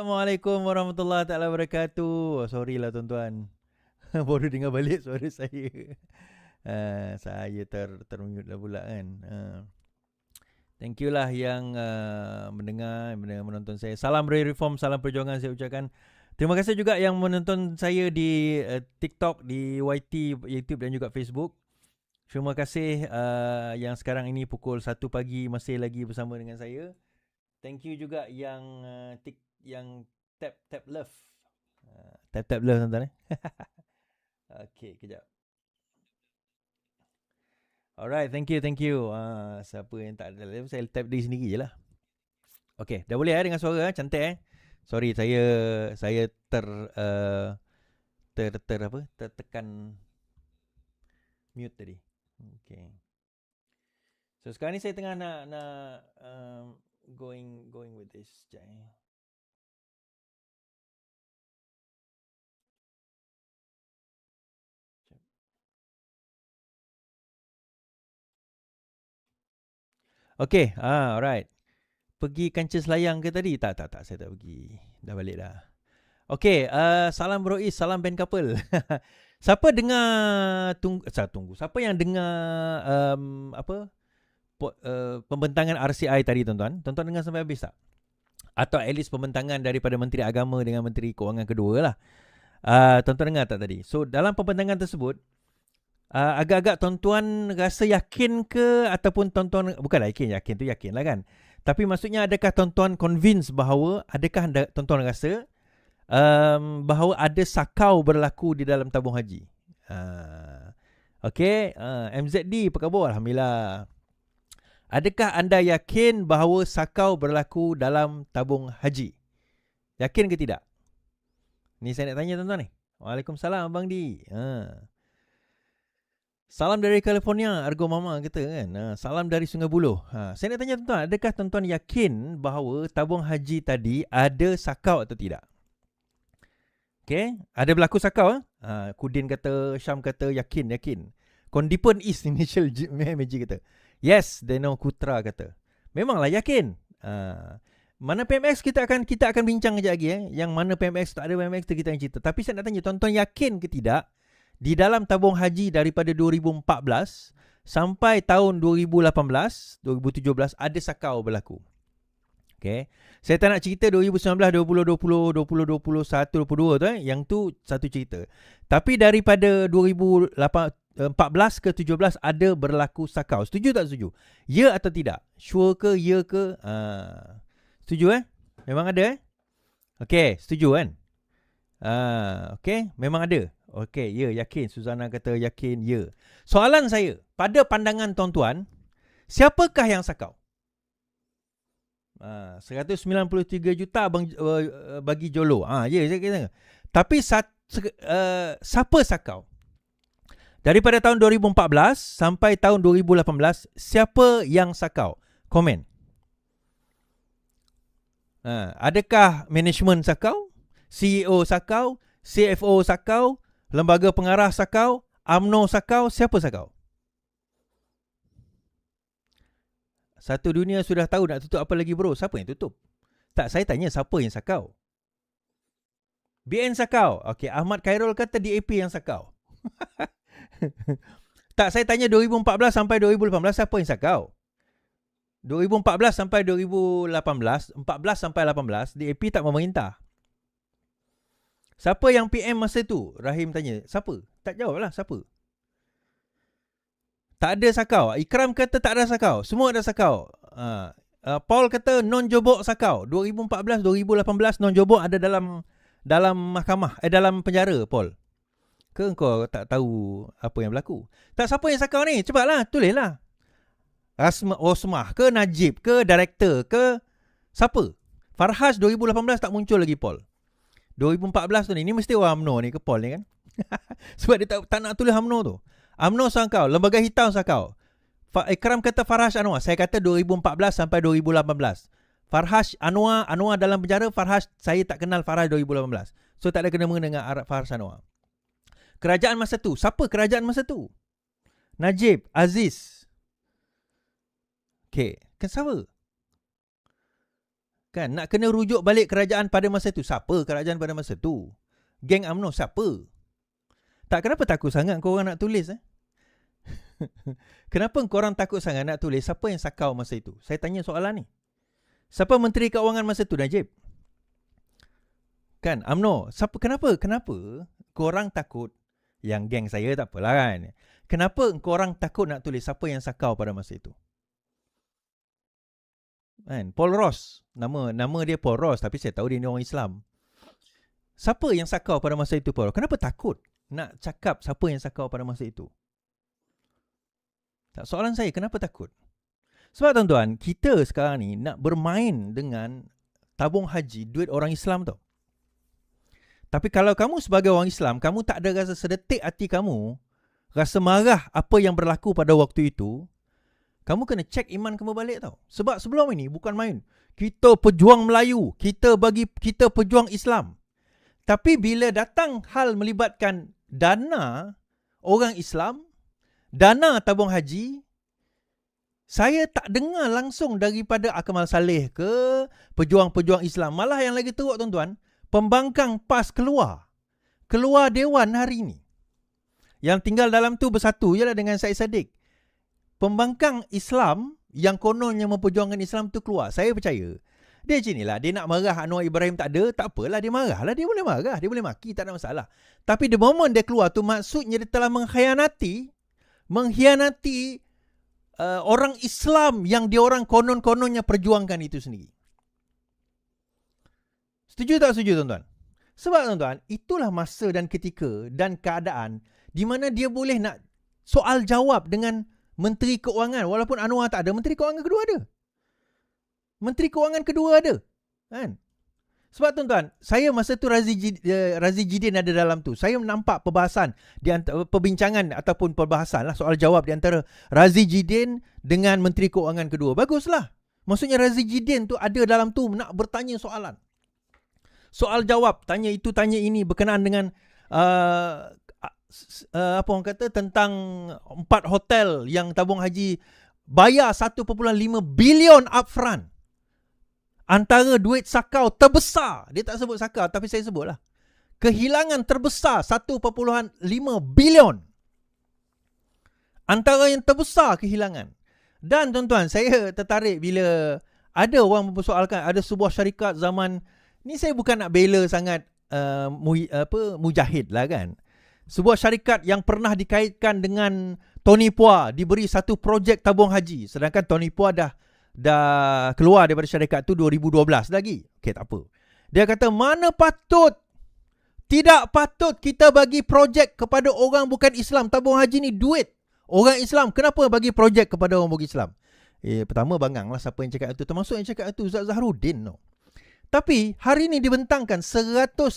Assalamualaikum warahmatullahi taala wabarakatuh. Sorry lah tuan-tuan. Baru dengar balik suara saya. Saya termute lah pula kan. Thank you lah yang mendengar menonton saya. Salam Reform, salam perjuangan saya ucapkan. Terima kasih juga yang menonton saya di TikTok, di YT, YouTube dan juga Facebook. Terima kasih yang sekarang ini pukul 1 pagi masih lagi bersama dengan saya. Thank you juga yang tap love. Tap love tuan-tuan. Okay, kejap. Alright, thank you. Siapa yang tak ada love, saya tap diri sendiri je lah. Okay, dah boleh dengan suara cantik Sorry, saya tertekan mute tadi. Okay. So sekarang ni saya tengah nak going with this. Okay, alright. Pergi kancah selayang ke tadi? Tak, saya tak pergi. Dah balik dah. Okay, salam Bro Is, salam band couple. Siapa dengar tunggu. Siapa yang dengar pembentangan RCI tadi tuan-tuan? Tuan-tuan dengar sampai habis tak? Atau at least pembentangan daripada Menteri Agama dengan Menteri Kewangan kedua lah. Tuan-tuan dengar tak tadi? So dalam pembentangan tersebut, agak-agak tuan-tuan rasa yakin ke ataupun tuan-tuan bukanlah yakin tu yakin lah kan. Tapi maksudnya adakah tuan-tuan convince bahawa adakah tuan-tuan rasa bahawa ada sakau berlaku di dalam tabung haji? Okay, MZD apa khabar? Alhamdulillah. Adakah anda yakin bahawa sakau berlaku dalam tabung haji? Yakin ke tidak? Ni saya nak tanya tuan-tuan ni. Waalaikumsalam Abang Di. Salam dari California, Argo Mama kata kan. Salam dari Sungai Buloh. Saya nak tanya tuan-tuan, adakah tuan-tuan yakin bahawa tabung haji tadi ada sakau atau tidak? Okay, ada berlaku sakau? Kudin kata, Syam kata yakin. Kondipen is initial magic kata. Yes, Deno Kutra kata. Memanglah yakin. Mana PMX kita akan bincang kejap lagi Yang mana PMX tak ada PMX kita akan cerita. Tapi saya nak tanya tuan-tuan yakin ke tidak? Di dalam tabung haji daripada 2014 sampai tahun 2018, 2017 ada sakau berlaku. Okay. Saya tak nak cerita 2019, 2020, 2021, 2022 tu yang tu satu cerita. Tapi daripada 2014 ke 17 ada berlaku sakau. Setuju tak setuju? Ya atau tidak? Sure ke, ya ke? Setuju Memang ada Okay, setuju kan? Okay, memang ada. Okay, ya, yakin. Suzana kata yakin, ya. Soalan saya, pada pandangan tuan-tuan, siapakah yang sakau? 193 juta bagi Jolo. Ya, saya kata. Tapi siapa sakau? Daripada tahun 2014 sampai tahun 2018, siapa yang sakau? Komen. Adakah management sakau? CEO sakau? CFO sakau? Lembaga pengarah sakau? UMNO sakau? Siapa sakau? Satu dunia sudah tahu nak tutup apa lagi bro. Siapa yang tutup? Tak, saya tanya siapa yang sakau. BN sakau. Okay, Ahmad Khairul kata DAP yang sakau. Tak, saya tanya 2014 sampai 2018 siapa yang sakau? 2014 sampai 2018, 14 sampai 18 DAP tak memerintah. Siapa yang PM masa tu? Rahim tanya. Siapa? Tak jawablah siapa. Tak ada sakau. Ikram kata tak ada sakau. Semua ada sakau. Paul kata non-jobok sakau. 2014, 2018 non-jobok ada dalam mahkamah. Dalam penjara, Paul. Ke kau tak tahu apa yang berlaku? Tak, siapa yang sakau ni? Cepatlah, tulislah. Osmah ke Najib ke director ke siapa? Farhas 2018 tak muncul lagi, Paul. 2014 tu ni mesti orang UMNO ni ke Paul ni kan. Sebab dia tak nak tulis UMNO tu. UMNO sakau, lembaga hitam sakau. Ikram kata Farhas Anwar. Saya kata 2014 sampai 2018. Farhas Anwar dalam penjara. Farhas, saya tak kenal Farhas 2018. So tak ada kena-mengena dengan Farhas Anwar. Kerajaan masa tu. Siapa kerajaan masa tu? Najib, Aziz. Okay, kan siapa? Kan, nak kena rujuk balik kerajaan pada masa itu. Siapa kerajaan pada masa itu? Geng UMNO siapa? Tak, kenapa takut sangat korang nak tulis? Kenapa korang takut sangat nak tulis siapa yang sakau masa itu? Saya tanya soalan ni. Siapa Menteri Keuangan masa itu, Najib? Kan, UMNO. Kenapa korang takut? Yang geng saya tak apalah kan. Kenapa korang takut nak tulis siapa yang sakau pada masa itu? Kan, Paul Ross. Nama dia Paul Ross, tapi saya tahu dia ni orang Islam. Siapa yang sakau pada masa itu, Paul? Kenapa takut nak cakap siapa yang sakau pada masa itu? Tak, soalan saya, kenapa takut? Sebab tuan-tuan, kita sekarang ni nak bermain dengan tabung haji, duit orang Islam tau. Tapi kalau kamu sebagai orang Islam, kamu tak ada rasa sedetik hati kamu rasa marah apa yang berlaku pada waktu itu, kamu kena cek iman kamu balik tau. Sebab sebelum ini bukan main. Kita pejuang Melayu, kita pejuang Islam. Tapi bila datang hal melibatkan dana orang Islam, dana tabung haji, saya tak dengar langsung daripada Akmal Saleh ke pejuang-pejuang Islam. Malah yang lagi teruk tuan-tuan, pembangkang PAS keluar dewan hari ini. Yang tinggal dalam tu bersatu je lah dengan Syed Saddiq. Pembangkang Islam yang kononnya memperjuangkan Islam tu keluar. Saya percaya dia macam inilah. Dia nak marah Anwar Ibrahim tak ada, tak apalah, dia marah lah. Dia boleh marah, dia boleh maki, tak ada masalah. Tapi the moment dia keluar tu, maksudnya dia telah mengkhianati orang Islam yang dia orang konon-kononnya perjuangkan itu sendiri. Setuju tak setuju tuan-tuan? Sebab tuan-tuan, itulah masa dan ketika dan keadaan di mana dia boleh nak soal jawab dengan Menteri Keuangan. Walaupun Anwar tak ada, Menteri Keuangan kedua ada. Menteri Keuangan kedua ada. Kan? Sebab tuan-tuan, saya masa tu Razi Jidin ada dalam tu. Saya nampak perbahasan, perbincangan ataupun perbahasan lah, soal jawab di antara Razi Jidin dengan Menteri Keuangan kedua. Baguslah. Maksudnya Razi Jidin tu ada dalam tu nak bertanya soalan. Soal jawab, tanya itu, tanya ini berkenaan dengan apa orang kata tentang 4 hotel yang tabung haji bayar 1.5 bilion upfront. Antara duit sakau terbesar, dia tak sebut sakau tapi saya sebutlah, kehilangan terbesar 1.5 bilion. Antara yang terbesar kehilangan. Dan tuan-tuan, saya tertarik bila ada orang mempersoalkan ada sebuah syarikat zaman ni, saya bukan nak bela sangat Mujahid lah kan. Sebuah syarikat yang pernah dikaitkan dengan Tony Pua diberi satu projek tabung haji, sedangkan Tony Pua dah keluar daripada syarikat tu 2012 lagi. Okey, tak apa. Dia kata tidak patut kita bagi projek kepada orang bukan Islam. Tabung haji ni duit orang Islam, kenapa bagi projek kepada orang bukan Islam? Pertama bangang lah siapa yang cakap itu, termasuk yang cakap itu Ustaz Zahrudin. Tapi hari ni dibentangkan 180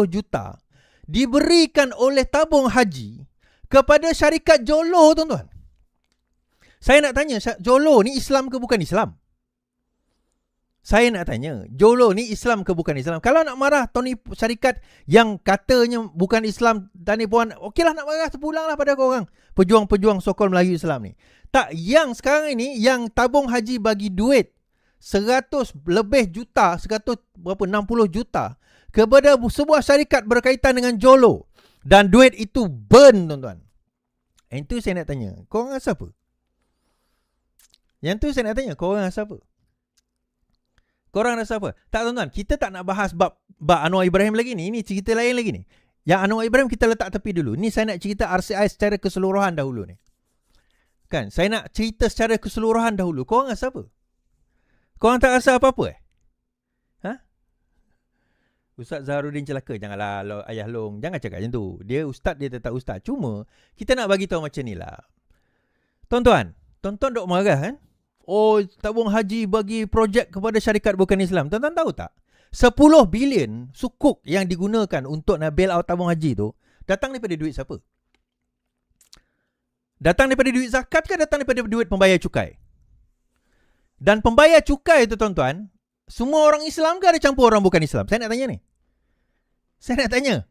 juta diberikan oleh tabung haji kepada syarikat Jolo, tuan-tuan. Saya nak tanya, Jolo ni Islam ke bukan Islam? Saya nak tanya, Jolo ni Islam ke bukan Islam? Kalau nak marah Tony syarikat yang katanya bukan Islam, Tani Puan, okeylah nak marah, sepulanglah pada korang pejuang-pejuang sokol Melayu Islam ni. Tak, yang sekarang ini yang tabung haji bagi duit 100 lebih juta, 160 juta kepada sebuah syarikat berkaitan dengan Jolo, dan duit itu burn, tuan-tuan. Itu saya nak tanya, korang rasa apa? Yang tu saya nak tanya, korang rasa apa? Korang rasa apa? Tak, tuan-tuan, kita tak nak bahas bab Anwar Ibrahim lagi ni. Ini cerita lain lagi ni. Yang Anwar Ibrahim kita letak tepi dulu. Ni saya nak cerita RCI secara keseluruhan dahulu ni. Kan, saya nak cerita secara keseluruhan dahulu. Korang rasa apa? Korang tak rasa apa-apa Ustaz Zahrudin celaka. Janganlah Ayah Long, jangan cakap macam tu. Dia ustaz, dia tetap ustaz. Cuma kita nak bagi tahu macam ni lah. Tuan-tuan dok marah kan? Oh, tabung haji bagi projek kepada syarikat bukan Islam. Tuan-tuan tahu tak? 10 bilion sukuk yang digunakan untuk nak bail out tabung haji tu datang daripada duit siapa? Datang daripada duit zakat ke datang daripada duit pembayar cukai? Dan pembayar cukai tu, tuan-tuan, semua orang Islam ke ada campur orang bukan Islam? Saya nak tanya ni. Saya nak tanya.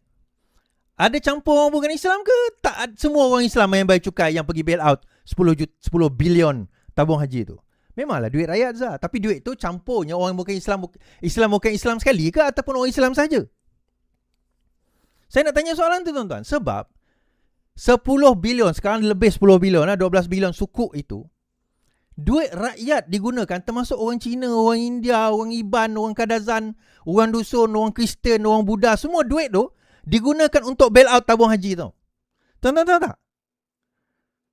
Ada campur orang bukan Islam ke? Tak, semua orang Islam yang bayar cukai yang pergi bail out 10 bilion tabung haji tu. Memanglah duit rakyat Zah. Tapi duit tu campurnya orang bukan Islam, Islam bukan Islam sekali ke ataupun orang Islam saja? Saya nak tanya soalan tu tuan-tuan. Sebab 10 bilion, sekarang lebih 10 bilion, 12 bilion sukuk itu, duit rakyat digunakan, termasuk orang Cina, orang India, orang Iban, orang Kadazan, orang Dusun, orang Kristian, orang Buddha, semua duit tu digunakan untuk bail out tabung haji tau. Tuan-tuan tahu tak?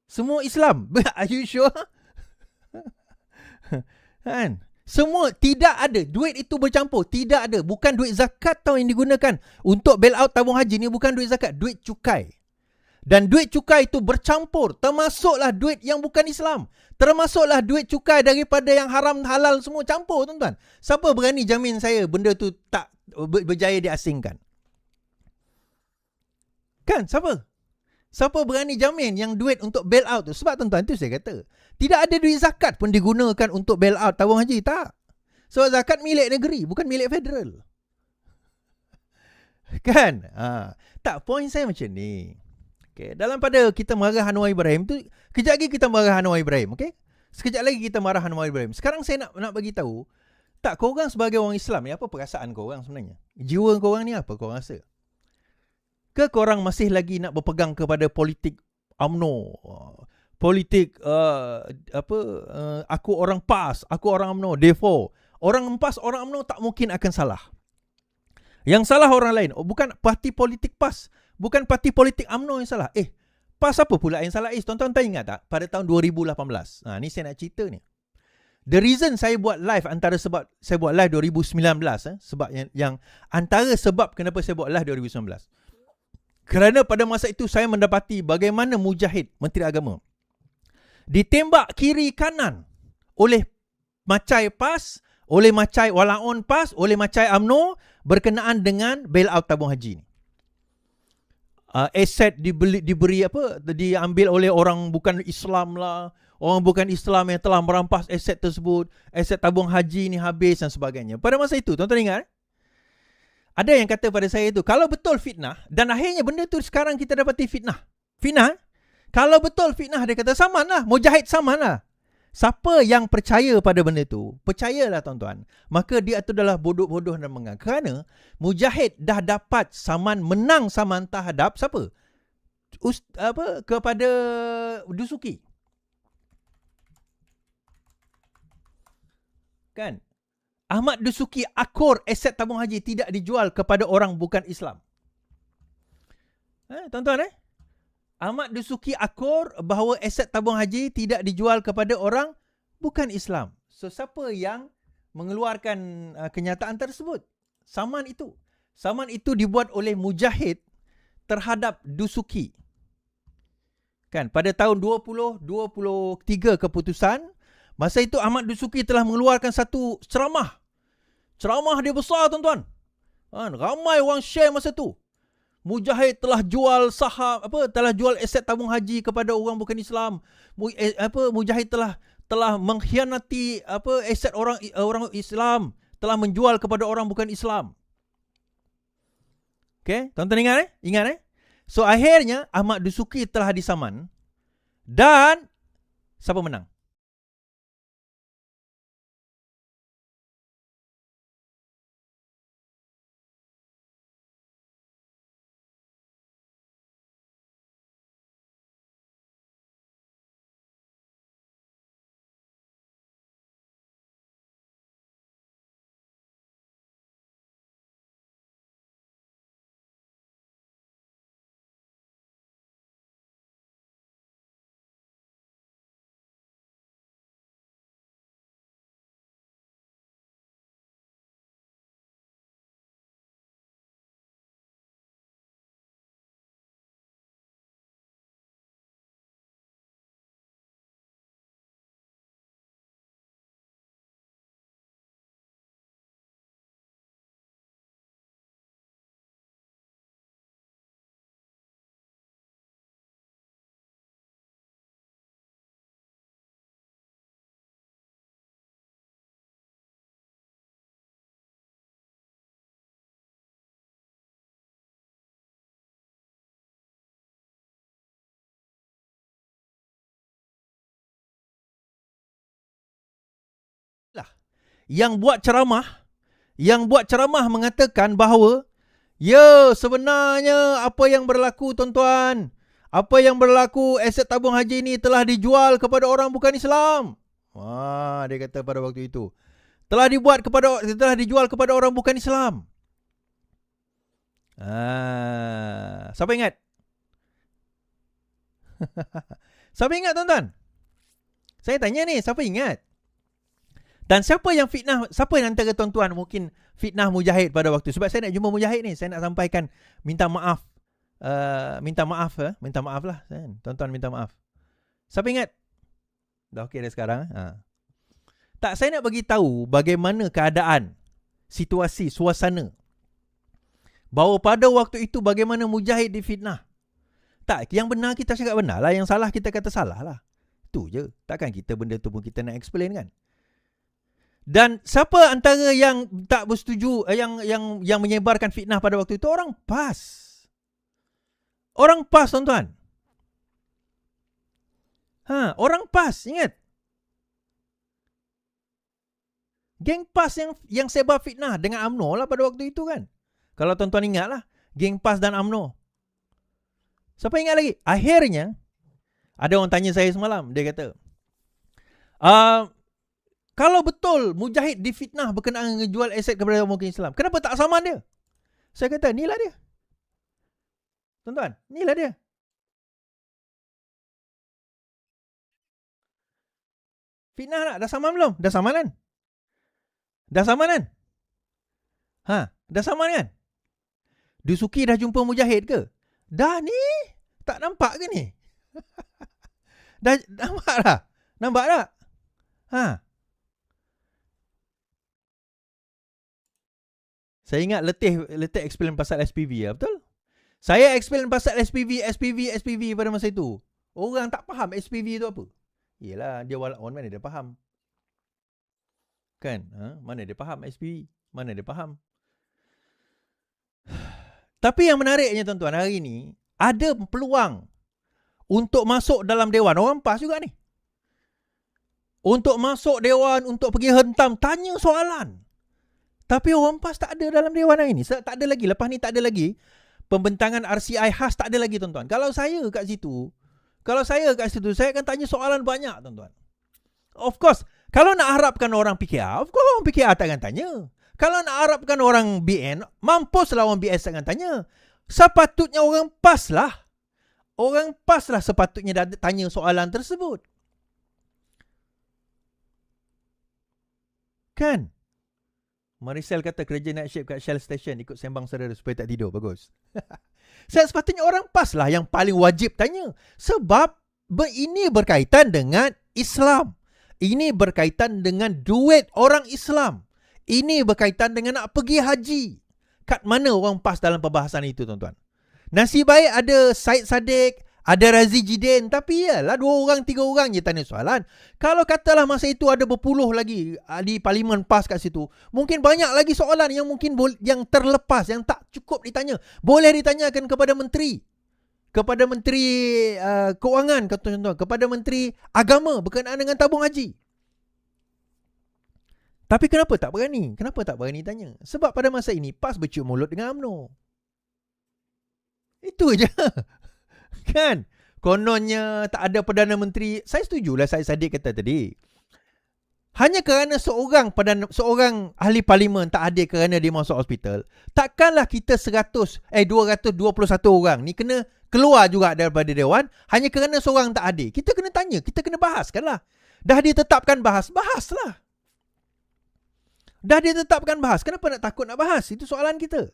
Semua Islam. Are you sure? Kan? Semua, tidak ada. Duit itu bercampur. Tidak ada. Bukan duit zakat tau yang digunakan untuk bail out tabung haji ni, bukan duit zakat. Duit cukai. Dan duit cukai itu bercampur. Termasuklah duit yang bukan Islam. Termasuklah duit cukai daripada yang haram halal, semua campur tuan-tuan. Siapa berani jamin saya benda tu tak berjaya diasingkan? Kan? Siapa? Siapa berani jamin yang duit untuk bail out tu? Sebab tuan-tuan tu saya kata, tidak ada duit zakat pun digunakan untuk bail out tabung haji. Tak. Sebab zakat milik negeri, bukan milik federal. Kan? Tak, point saya macam ni. Okay. Dalam pada kita marah Anwar Ibrahim tu, kejap lagi kita marah Anwar Ibrahim, okay? Sekejap lagi kita marah Anwar Ibrahim. Sekarang saya nak bagi tahu, tak, korang sebagai orang Islam ni, apa perasaan korang sebenarnya? Jiwa korang ni apa korang rasa? Ke korang masih lagi nak berpegang kepada politik UMNO, politik aku orang PAS, aku orang UMNO, therefore orang PAS, orang UMNO tak mungkin akan salah. Yang salah orang lain. Bukan parti politik PAS, bukan parti politik UMNO yang salah. PAS apa pula yang salah? Tuan-tuan tak ingat tak? Pada tahun 2018. Ni saya nak cerita ni. The reason saya buat live, antara sebab saya buat live 2019, sebab yang antara sebab kenapa saya buat live 2019. Kerana pada masa itu saya mendapati bagaimana Mujahid, Menteri Agama, ditembak kiri kanan oleh macai PAS, oleh macai Walaun PAS, oleh macai UMNO berkenaan dengan bail out tabung haji ni. Aset diambil oleh orang bukan Islam lah, orang bukan Islam yang telah merampas aset tersebut, aset tabung haji ni habis dan sebagainya. Pada masa itu, tuan-tuan ingat? Ada yang kata pada saya itu, kalau betul fitnah, dan akhirnya benda tu sekarang kita dapati fitnah. Fitnah, kalau betul fitnah, dia kata saman lah, Mujahid saman lah. Siapa yang percaya pada benda tu, percayalah tuan-tuan, maka dia itu adalah bodoh-bodoh dan mengang. Kerana Mujahid dah dapat saman, menang saman terhadap siapa? Kepada Dusuki. Kan? Ahmad Dusuki akur aset tabung haji tidak dijual kepada orang bukan Islam. Tuan-tuan Ahmad Dusuki akur bahawa aset tabung haji tidak dijual kepada orang bukan Islam. So siapa yang mengeluarkan kenyataan tersebut? Saman itu. Saman itu dibuat oleh Mujahid terhadap Dusuki. Kan, pada tahun 2023 keputusan, masa itu Ahmad Dusuki telah mengeluarkan satu ceramah. Ceramah dia besar tuan-tuan. Ramai orang share masa tu. Mujahid telah jual saham, telah jual aset tabung haji kepada orang bukan Islam. Mujahid telah mengkhianati aset orang Islam, telah menjual kepada orang bukan Islam. Okey, tuan-tuan ingat Ingat So akhirnya Ahmad Dusuki telah disaman dan siapa menang? yang buat ceramah mengatakan bahawa sebenarnya apa yang berlaku tuan-tuan, apa yang berlaku, aset tabung haji ini telah dijual kepada orang bukan Islam. Dia kata pada waktu itu telah dijual kepada orang bukan Islam. Siapa ingat? Siapa ingat tuan-tuan? Saya tanya ni, siapa ingat? Dan siapa yang fitnah, siapa yang antara tuan-tuan mungkin fitnah Mujahid pada waktu? Sebab saya nak jumpa Mujahid ni, saya nak sampaikan minta maaf. Minta maaf lah. Tuan-tuan minta maaf. Siapa ingat? Dah okey dah sekarang. Tak, saya nak bagi tahu bagaimana keadaan, situasi, suasana. Bahawa pada waktu itu bagaimana Mujahid difitnah. Tak, yang benar kita cakap benar lah, yang salah kita kata salah lah. Itu je. Takkan kita benda tu pun kita nak explain kan? Dan siapa antara yang tak bersetuju, yang menyebarkan fitnah pada waktu itu? Orang PAS. Orang PAS, tuan-tuan. Orang PAS, ingat. Geng PAS yang sebar fitnah dengan UMNO lah pada waktu itu kan. Kalau tuan-tuan ingat lah, geng PAS dan UMNO. Siapa ingat lagi? Akhirnya, ada orang tanya saya semalam, dia kata, kalau betul Mujahid difitnah berkenaan dengan jual aset kepada orang bukan Islam, kenapa tak saman dia? Saya kata, inilah dia. Tuan-tuan, inilah dia. Fitnah tak? Dah saman belum? Dah saman kan? Dah saman kan? Dah saman kan? Dusuki dah jumpa Mujahid ke? Dah ni? Tak nampak ke ni? Dah nampak dah? Nampak tak? Saya ingat letih explain pasal SPV ya, betul? Saya explain pasal SPV pada masa itu. Orang tak faham SPV itu apa. Yelah, dia walaupun mana dia faham. Kan? Mana dia faham SPV? Mana dia faham? Tapi yang menariknya tuan-tuan, hari ini ada peluang untuk masuk dalam dewan. Orang PAS juga ni. Untuk masuk dewan, untuk pergi hentam, tanya soalan. Tapi orang PAS tak ada dalam dewan hari ni. Tak ada lagi. Lepas ni tak ada lagi. Pembentangan RCI khas tak ada lagi tuan-tuan. Kalau saya kat situ, saya akan tanya soalan banyak tuan-tuan. Of course, kalau nak harapkan orang PKR, of course orang PKR tak akan tanya. Kalau nak harapkan orang BN, mampuslah orang BS tak akan tanya. Sepatutnya orang PAS lah. Orang PAS lah sepatutnya tanya soalan tersebut. Kan? Marisel kata kerja night shift kat Shell Station, ikut sembang saudara supaya tak tidur. Bagus. Sepatutnya orang PAS lah yang paling wajib tanya. Sebab ini berkaitan dengan Islam. Ini berkaitan dengan duit orang Islam. Ini berkaitan dengan nak pergi haji. Kat mana orang PAS dalam perbahasan itu tuan-tuan? Nasib baik ada Syed Saddiq, ada Razi Jidin. Tapi yalah 2 orang, 3 orang je tanya soalan. Kalau katalah masa itu ada berpuluh lagi di Parlimen PAS kat situ, mungkin banyak lagi soalan yang mungkin yang terlepas, yang tak cukup ditanya. Boleh ditanyakan kepada menteri. Kepada menteri keuangan, contoh, kepada menteri agama berkenaan dengan tabung haji. Tapi kenapa tak berani? Kenapa tak berani tanya? Sebab pada masa ini PAS bercium mulut dengan UMNO. Itu je. Kan? Kononnya tak ada Perdana Menteri. Saya setujulah Syed Saddiq kata tadi. Hanya kerana seorang ahli parlimen tak hadir kerana dia masuk hospital, takkanlah kita 221 orang ni kena keluar juga daripada dewan hanya kerana seorang tak hadir. Kita kena tanya, kita kena bahaskanlah. Dah ditetapkan bahaslah. Dah ditetapkan bahas. Kenapa nak takut nak bahas? Itu soalan kita.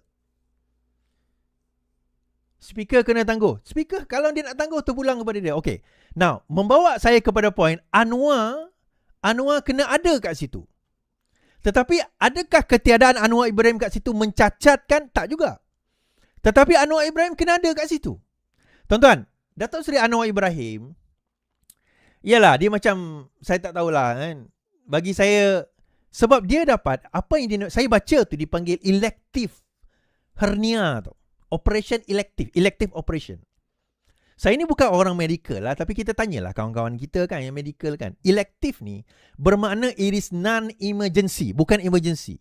Speaker kena tangguh. Speaker kalau dia nak tangguh terpulang kepada dia. Okay. Now, membawa saya kepada poin Anwar kena ada kat situ. Tetapi adakah ketiadaan Anwar Ibrahim kat situ mencacatkan? Tak juga. Tetapi Anwar Ibrahim kena ada kat situ. Tuan-tuan, Datuk Seri Anwar Ibrahim, yalah dia macam, saya tak tahulah kan. Bagi saya, sebab dia dapat apa yang saya baca tu dipanggil elective hernia tu. Operation elective operation. Saya ni bukan orang medical lah, tapi kita tanyalah kawan-kawan kita kan yang medical kan. Elective ni bermakna it is non-emergency, bukan emergency.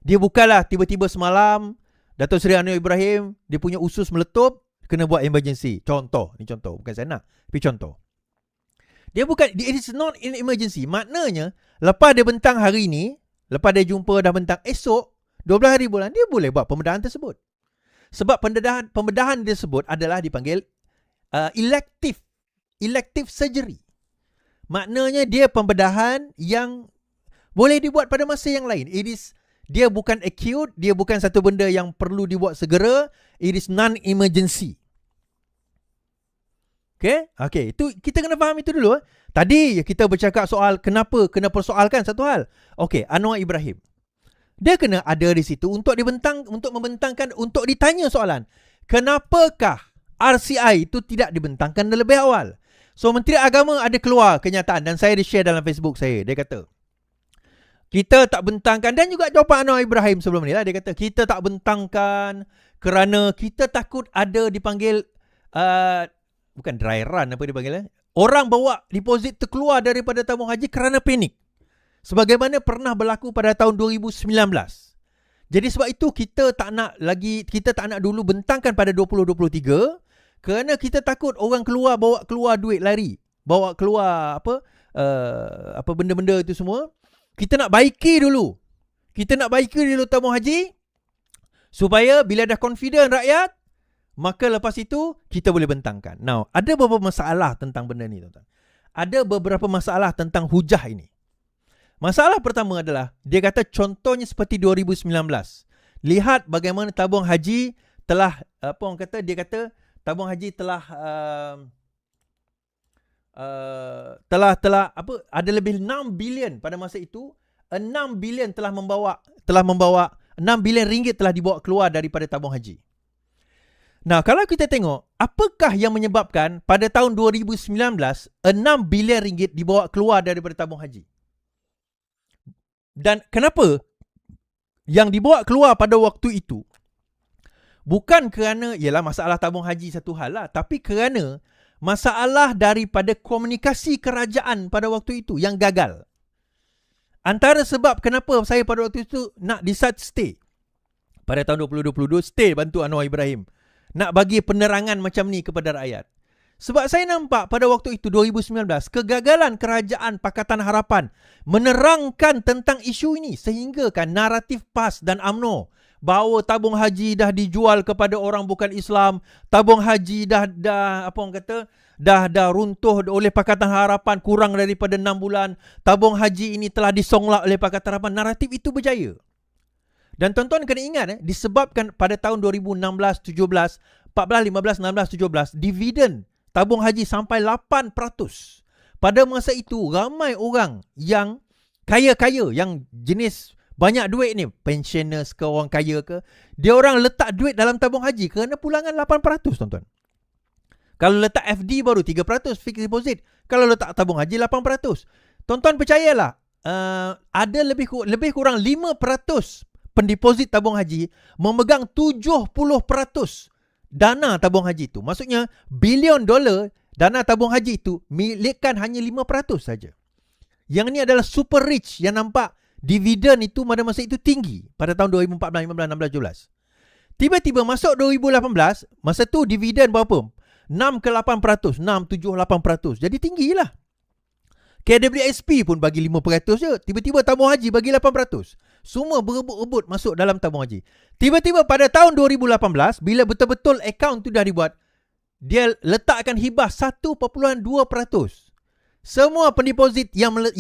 Dia bukanlah tiba-tiba semalam Dato' Seri Anwar Ibrahim, dia punya usus meletup, kena buat emergency. Contoh, ni contoh, bukan saya nak, tapi contoh. Dia bukan, it is not an emergency. Maknanya, lepas dia bentang hari ni, lepas dia jumpa dah bentang esok, 12 hari bulan, dia boleh buat pembedahan tersebut. Sebab pembedahan tersebut adalah dipanggil elective surgery. Maknanya dia pembedahan yang boleh dibuat pada masa yang lain. Dia bukan acute, dia bukan satu benda yang perlu dibuat segera. It is non-emergency. Okay, itu kita kena faham itu dulu. Tadi kita bercakap soal kenapa kena persoalkan satu hal. Okay, Anwar Ibrahim. Dia kena ada di situ untuk membentangkan, untuk ditanya soalan. Kenapakah RCI itu tidak dibentangkan lebih awal? So, Menteri Agama ada keluar kenyataan dan saya share dalam Facebook saya. Dia kata, kita tak bentangkan, dan juga jawapan Anwar Ibrahim sebelum ni lah. Dia kata, kita tak bentangkan kerana kita takut ada dipanggil, bukan dry run apa dipanggil. Orang bawa deposit terkeluar daripada tabung haji kerana panik. Sebagaimana pernah berlaku pada tahun 2019. Jadi sebab itu kita tak nak dulu bentangkan pada 2023 kerana kita takut orang bawa keluar duit lari, bawa keluar apa benda-benda itu semua. Kita nak baiki dulu. Tabung haji supaya bila dah confident rakyat, maka lepas itu kita boleh bentangkan. Now, ada beberapa masalah tentang benda ni, tuan-tuan. Ada beberapa masalah tentang hujah ini. Masalah pertama adalah, dia kata contohnya seperti 2019. Lihat bagaimana tabung haji telah, dia kata tabung haji telah ada lebih 6 bilion pada masa itu. 6 bilion telah membawa 6 bilion ringgit telah dibawa keluar daripada tabung haji. Nah, kalau kita tengok, apakah yang menyebabkan pada tahun 2019 6 bilion ringgit dibawa keluar daripada tabung haji? Dan kenapa yang dibawa keluar pada waktu itu bukan kerana ialah masalah tabung haji satu hal lah, tapi kerana masalah daripada komunikasi kerajaan pada waktu itu yang gagal. Antara sebab kenapa saya pada waktu itu nak decide stay pada tahun 2022, stay bantu Anwar Ibrahim nak bagi penerangan macam ni kepada rakyat. Sebab saya nampak pada waktu itu 2019 kegagalan kerajaan Pakatan Harapan menerangkan tentang isu ini sehingga kan naratif PAS dan UMNO bahawa tabung haji dah dijual kepada orang bukan Islam, tabung haji dah runtuh oleh Pakatan Harapan kurang daripada 6 bulan, tabung haji ini telah disonglak oleh Pakatan Harapan. Naratif itu berjaya. Dan tuan-tuan kena ingat, disebabkan pada tahun 2016, 17, 14, 15, 16, 17, dividen tabung haji sampai 8%. Pada masa itu, ramai orang yang kaya-kaya, yang jenis banyak duit ni, pensioners ke, orang kaya ke, dia orang letak duit dalam tabung haji kerana pulangan 8%, tuan-tuan. Kalau letak FD baru 3%, fixed deposit. Kalau letak tabung haji 8%. Tuan-tuan percayalah, ada lebih kurang 5% pendeposit tabung haji memegang 70% dana tabung haji itu. Maksudnya bilion dolar dana tabung haji itu milikkan hanya 5% saja. Yang ni adalah super rich yang nampak dividen itu pada masa itu tinggi pada tahun 2014, 15, 16, 17. Tiba-tiba masuk 2018, masa tu dividen berapa? 6 ke 8%, 6, 7, 8%. Jadi tinggilah. KWSP pun bagi 5% je. Tiba-tiba tabung haji bagi 8%. Semua berebut-rebut masuk dalam tabung haji. Tiba-tiba pada tahun 2018, bila betul-betul akaun tu dah dibuat, dia letakkan hibah 1.2%. Semua pendeposit yang 5%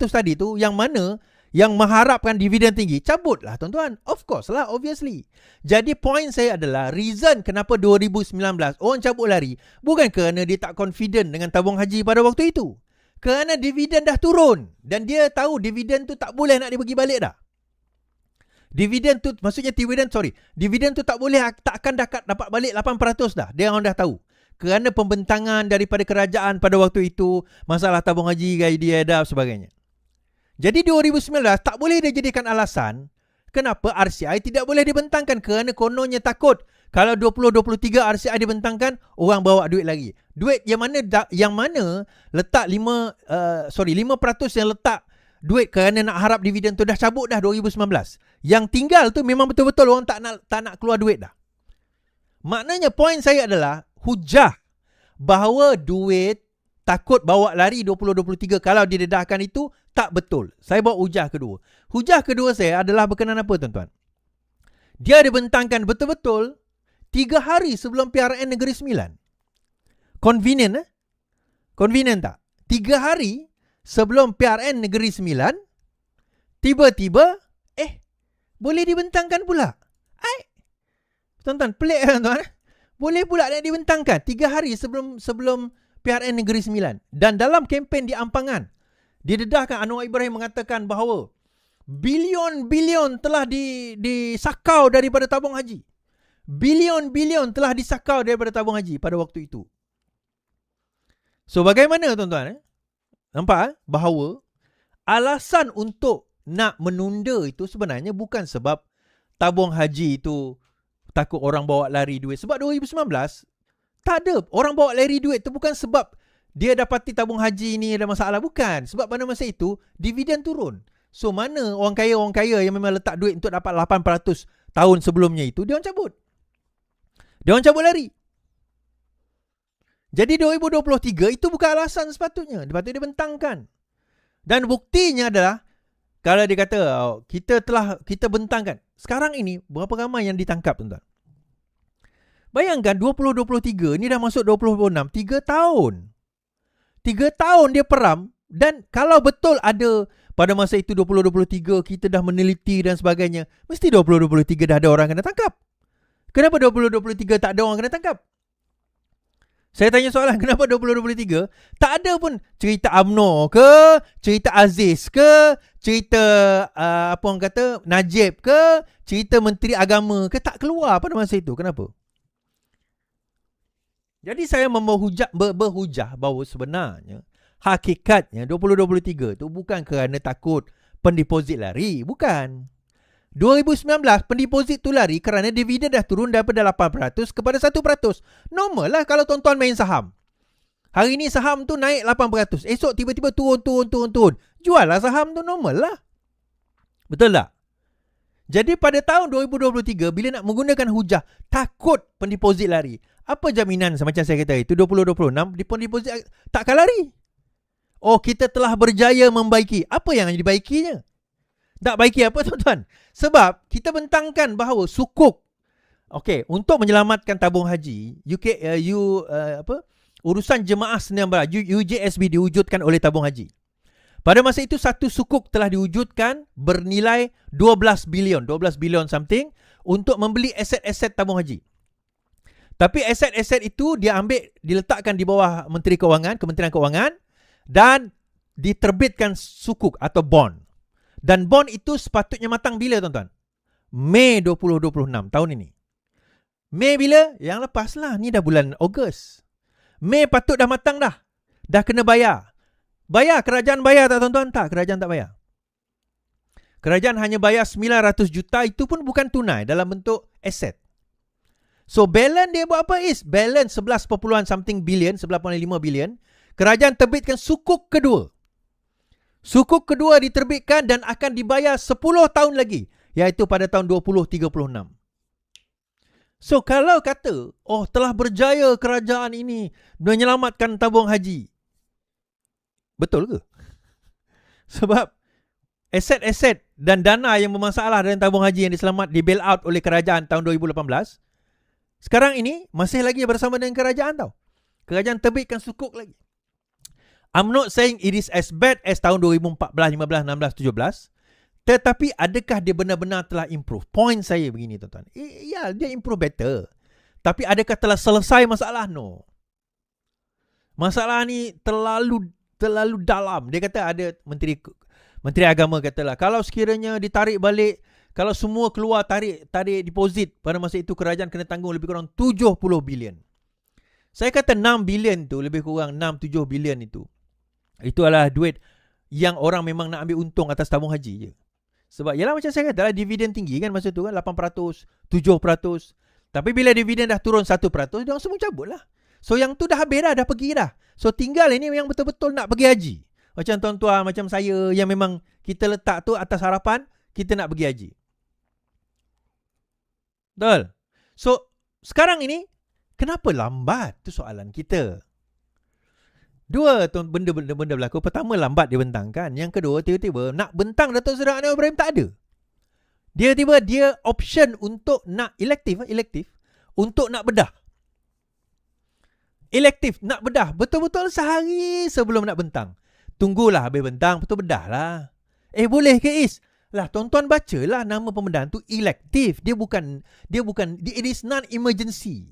tadi tu, yang mana yang mengharapkan dividen tinggi, cabutlah tuan-tuan. Of course lah, obviously. Jadi point saya adalah, reason kenapa 2019 orang cabut lari, bukan kerana dia tak confident dengan tabung haji pada waktu itu. Kerana dividen dah turun. Dan dia tahu dividen tu tak boleh nak dibagi balik dah. Dividen tu tak boleh, tak akan dapat balik 8% dah. Dia orang dah tahu. Kerana pembentangan daripada kerajaan pada waktu itu, masalah tabung haji, gaji dan sebagainya. Jadi 2019 tak boleh dia jadikan alasan kenapa RCI tidak boleh dibentangkan, kerana kononnya takut Kalau 2023 RCI dibentangkan, orang bawa duit lagi. Duit yang mana letak 5% yang letak duit kerana nak harap dividen tu dah cabut dah 2019. Yang tinggal tu memang betul-betul orang tak nak keluar duit dah. Maknanya poin saya adalah hujah bahawa duit takut bawa lari 2023 kalau didedahkan itu tak betul. Saya bawa hujah kedua. Hujah kedua saya adalah berkenaan apa, tuan-tuan? Dia dibentangkan betul-betul 3 hari sebelum PRN Negeri Sembilan. Convenient, Convenient tak? 3 hari sebelum PRN Negeri Sembilan, tiba-tiba, boleh dibentangkan pula. Tuan-tuan, pelik kan, tuan? Boleh pula nak dibentangkan 3 hari sebelum PRN Negeri Sembilan. Dan dalam kempen di Ampangan, didedahkan Anwar Ibrahim mengatakan bahawa bilion-bilion telah disakau daripada tabung haji. Bilion-bilion telah disakau daripada tabung haji pada waktu itu. So bagaimana, tuan-tuan? Nampak bahawa alasan untuk nak menunda itu sebenarnya bukan sebab tabung haji itu takut orang bawa lari duit. Sebab 2019 tak ada orang bawa lari duit tu bukan sebab dia dapati tabung haji ni ada masalah. Bukan. Sebab pada masa itu dividen turun. So mana orang kaya yang memang letak duit untuk dapat 8% tahun sebelumnya itu, dia orang cabut. Dia orang cabut lari. Jadi 2023 itu bukan alasan sepatutnya. Sepatutnya dibentangkan. Dan buktinya adalah kalau dia kata kita bentangkan. Sekarang ini berapa ramai yang ditangkap, tuan-tuan? Bayangkan 2023 ni dah masuk 2026, 3 tahun. 3 tahun dia peram. Dan kalau betul ada pada masa itu 2023 kita dah meneliti dan sebagainya, mesti 2023 dah ada orang kena tangkap. Kenapa 2023 tak ada orang kena tangkap? Saya tanya soalan, kenapa 2023 tak ada pun cerita UMNO ke, cerita Aziz ke, cerita apa orang kata Najib ke, cerita Menteri Agama ke, tak keluar pada masa itu. Kenapa? Jadi saya berhujah bahawa sebenarnya hakikatnya 2023 tu bukan kerana takut pendeposit lari, bukan. 2019 pendeposit tu lari kerana dividen dah turun daripada 8% kepada 1%. Normal lah kalau tuan-tuan main saham. Hari ni saham tu naik 8%. Esok tiba-tiba turun. Jual lah saham tu, normal lah. Betul tak? Jadi pada tahun 2023 bila nak menggunakan hujah takut pendeposit lari, apa jaminan macam saya kata itu 2026 pendeposit takkan lari? Oh, kita telah berjaya membaiki. Apa yang dibaikinya? Tak baiki apa, tuan-tuan? Sebab kita bentangkan bahawa sukuk, untuk menyelamatkan tabung haji, urusan jemaah Senian Barat, UJSB diwujudkan oleh tabung haji. Pada masa itu satu sukuk telah diwujudkan bernilai 12 bilion something untuk membeli aset-aset tabung haji. Tapi aset-aset itu diletakkan di bawah Kementerian Kewangan dan diterbitkan sukuk atau bond. Dan bond itu sepatutnya matang bila, tuan-tuan? Mei 2026 tahun ini. Mei bila? Yang lepas lah. Ni dah bulan Ogos. Mei patut dah matang dah. Dah kena bayar. Kerajaan bayar tak, tuan-tuan? Tak, kerajaan tak bayar. Kerajaan hanya bayar 900 juta. Itu pun bukan tunai, dalam bentuk aset. So balance dia buat apa is? Balance 11 something billion, 11.5 billion. Kerajaan terbitkan sukuk kedua. Sukuk kedua diterbitkan dan akan dibayar 10 tahun lagi, iaitu pada tahun 2036. So kalau kata, telah berjaya kerajaan ini menyelamatkan tabung haji, betul ke? Sebab aset-aset dan dana yang bermasalah dalam tabung haji yang di bail out oleh kerajaan tahun 2018, sekarang ini masih lagi bersama dengan kerajaan tau. Kerajaan terbitkan sukuk lagi. I'm not saying it is as bad as tahun 2014, 15, 16, 17. Tetapi adakah dia benar-benar telah improve? Point saya begini, tuan-tuan. Ya, dia improve better. Tapi adakah telah selesai masalah? No. Masalah ni terlalu dalam. Dia kata ada Menteri Agama katalah, kalau sekiranya ditarik balik, kalau semua keluar tarik deposit, pada masa itu kerajaan kena tanggung lebih kurang 70 bilion. Saya kata 6 bilion tu lebih kurang 6-7 bilion itu. Itu adalah duit yang orang memang nak ambil untung atas tabung haji je. Sebab yalah macam saya kata lah, dividen tinggi kan masa tu kan, 8%, 7%. Tapi bila dividen dah turun 1%, dia orang semua cabut lah. So yang tu dah habis dah pergi dah. So tinggal ini yang betul-betul nak pergi haji. Macam tuan-tuan, macam saya yang memang kita letak tu atas harapan kita nak pergi haji. Betul? So sekarang ini kenapa lambat? Tu soalan kita. Dua benda berlaku. Pertama, lambat dibentangkan. Yang kedua, tiba-tiba nak bentang Datuk Seri Anwar Ibrahim tak ada. Tiba-tiba dia option untuk nak elektif untuk nak bedah. Elektif nak bedah betul-betul sehari sebelum nak bentang. Tunggulah habis bentang, betul bedah lah. Boleh ke Is? Lah tuan-tuan bacalah nama pembedahan tu elektif. Dia bukan it is non-emergency.